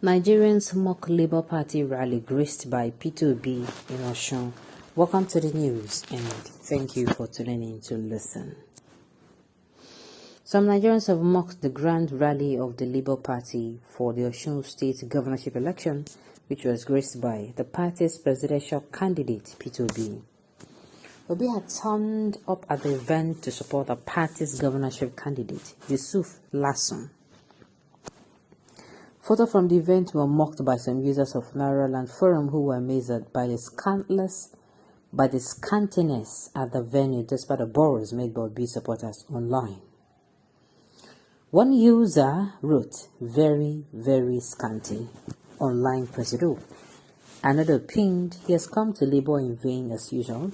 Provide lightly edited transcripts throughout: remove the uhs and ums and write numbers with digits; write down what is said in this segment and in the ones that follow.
Nigerians mock Labour Party rally graced by P2B in Osun. Welcome to the news and thank you for tuning in to listen. Some Nigerians have mocked the grand rally of the Labour Party for the Osun State governorship election, which was graced by the party's presidential candidate P2B. Obi had turned up at the event to support the party's governorship candidate, Yusuf Lasson. Photos from the event were mocked by some users of Nairaland Forum who were amazed by the scantiness at the venue despite the borrows made by Obi supporters online. One user wrote, "Very, very scanty," online Presido. Another pinged, "He has come to labor in vain as usual.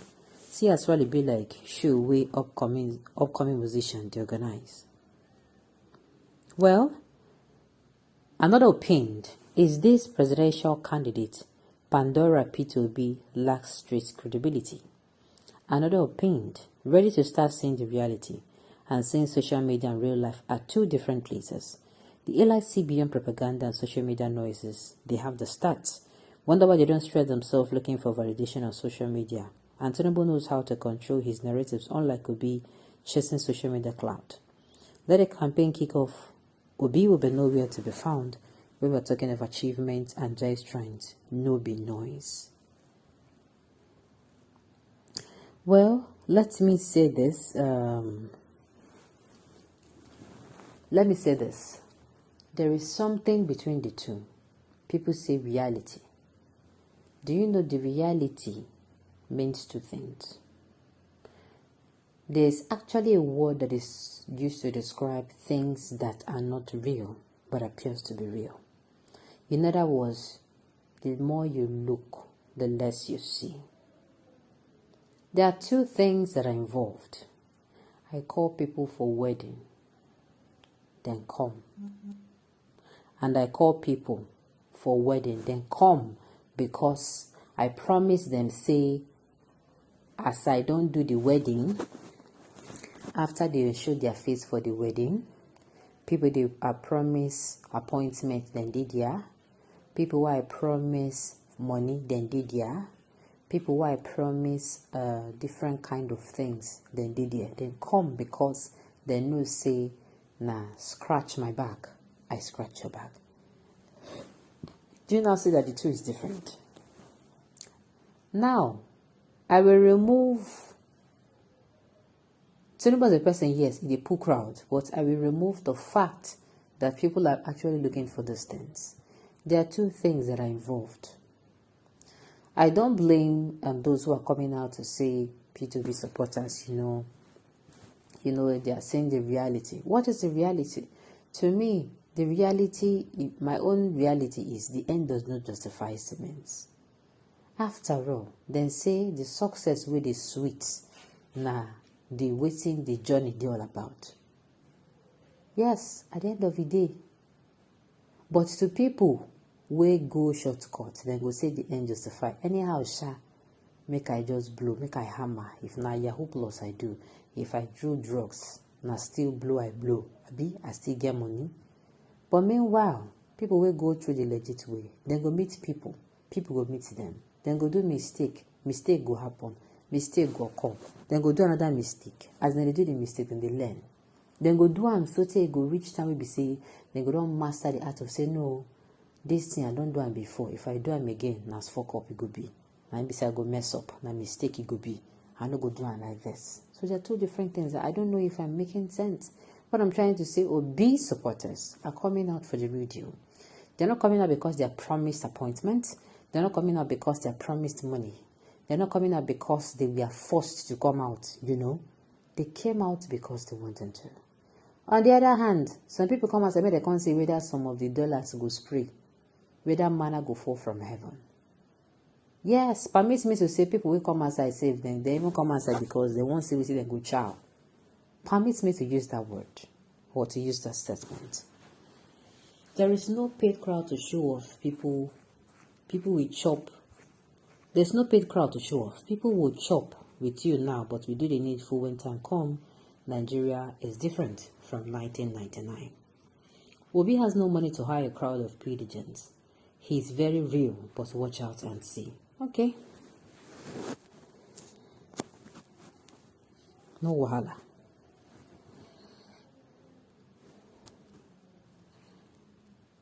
See as well it be like show way upcoming musician to organize." Well, another pinned, "Is this presidential candidate Pandora P2B lacks street credibility." Another pinned, "Ready to start seeing the reality and seeing social media and real life are two different places. The allies see beyond propaganda and social media noises. They have the stats. Wonder why they don't stress themselves looking for validation on social media. And Tinubu knows how to control his narratives, unlike Obi chasing social media clout. Let the campaign kick off. Obi will be nowhere to be found when we're talking of achievements and joyous trends. No be noise." Well, let me say this. There is something between the two. People say reality. Do you know the reality means two things? There's actually a word that is used to describe things that are not real but appears to be real. In other words, the more you look, the less you see. There are two things that are involved. I call people for wedding, then come. And I call people for wedding, then come, because I promise them, say, as I don't do the wedding, after they show their face for the wedding, people they I promise appointment, then did ya. People who I promise money, then did ya. People who I promise different kind of things, then did ya. Then come because they know say, nah, scratch my back, I scratch your back. Do you now see that the two is different? Now, I will remove Tinubu as a person, yes, in the poor crowd, but I will remove the fact that people are actually looking for these things. There are two things that are involved. I don't blame those who are coming out to say P2B supporters, they are saying the reality. What is the reality? To me, the reality, my own reality is the end does not justify its means. After all, then say the success with the sweet, the waiting, the journey they all about. Yes, at the end of the day. But to people wey go shortcut, then go say the end justify. Anyhow, make I just blow, make I hammer. If na Yahoo Plus I do, if I do drugs, na still blow I blow. I still get money. But meanwhile, people will go through the legit way. Then go meet people. People go meet them. Then go do mistake. Mistake go happen. Mistake go come. Then go do another mistake. As they do the mistake, then they learn. Then go do am so tey go reach time we be say, then go don't master the art of say no, this thing I don't do am before. If I do am again, na fuck up it go be. Na be say I go mess up. Na mistake it go be. I no go do am like this. So there are two different things. I don't know if I'm making sense. What I'm trying to say, Obi supporters are coming out for the real deal. They're not coming out because they are promised appointments. They're not coming out because they are promised money. They're not coming out because they were forced to come out, They came out because they wanted to. On the other hand, some people come out and they can't say whether some of the dollars go spray, whether manna go fall from heaven. Yes, permit me to say people will come outside save them. They even come outside because they won't see them go chow. Permit me to use that word or to use that statement. There is no paid crowd to show off. People will chop. There's no paid crowd to show off. People will chop with you now, but we do the needful when time come. Nigeria is different from 1999. Obi has no money to hire a crowd of paid agents. He's very real, but watch out and see. Okay. No wahala.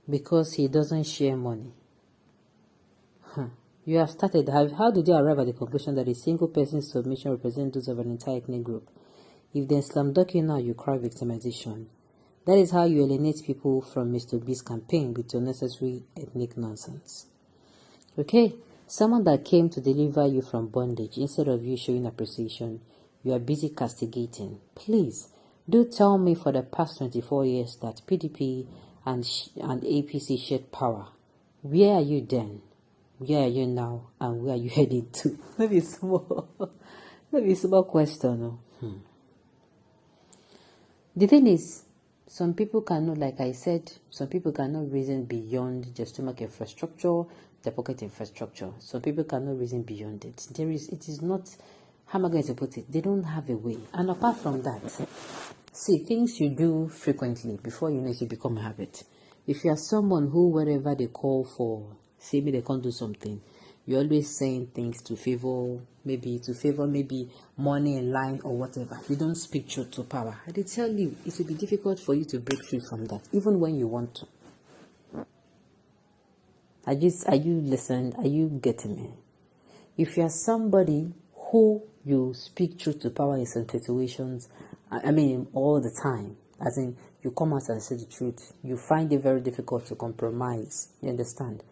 Because he doesn't share money. You have started. How did you arrive at the conclusion that a single person's submission represents those of an entire ethnic group? If they slam dunk you now, you cry victimization. That is how you alienate people from Mr. B's campaign with unnecessary ethnic nonsense. Okay? Someone that came to deliver you from bondage, instead of you showing appreciation, you are busy castigating. Please, do tell me for the past 24 years that PDP and APC shared power. Where are you then? Where are you now? And where are you heading to? Maybe small question. No? The thing is, some people cannot, like I said, some people cannot reason beyond their stomach infrastructure, their pocket infrastructure. Some people cannot reason beyond it. It is not, how am I going to put it? They don't have a way. And apart from that, see, things you do frequently, before you know it, become a habit. If you are someone who, wherever they call for, say me they can't do something, you're always saying things to favor maybe money in line or whatever. You don't speak truth to power. I did tell you, it will be difficult for you to break free from that, even when you want to. Are you listening? Are you getting me? If you are somebody who you speak truth to power in some situations, all the time, as in you come out and say the truth, you find it very difficult to compromise. You understand?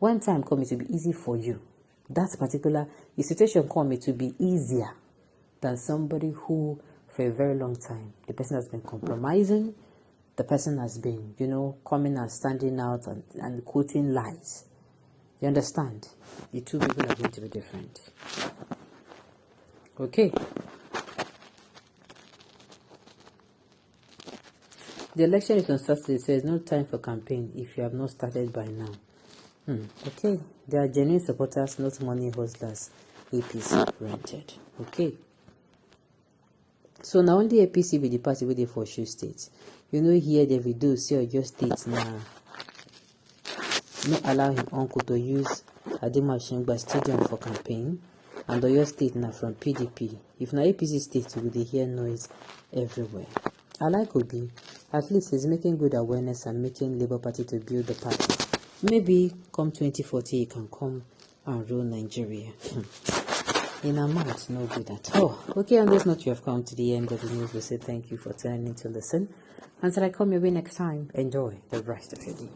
When time comes, it will be easy for you. That particular situation comes, it will be easier than somebody who, for a very long time, the person has been compromising, the person has been, coming and standing out and quoting lies. You understand? The two people are going to be different. Okay. The election is on Saturday, so there's no time for campaign if you have not started by now. Okay. They are genuine supporters, not money hustlers. APC rented. Okay. So now only APC be the party with the for Osun State. Here they will do see your state now. No allow him uncle to use Ademashingba Stadium for campaign. And your state now from PDP. If na APC state, you will hear noise everywhere. I like Obi. At least he's making good awareness and making Labour Party to build the party. Maybe come 2040 he can come and rule Nigeria. In a month, no good at all. Okay, on this note, you have come to the end of the news. We say thank you for turning to listen. Until I come your way next time, enjoy the rest of your day.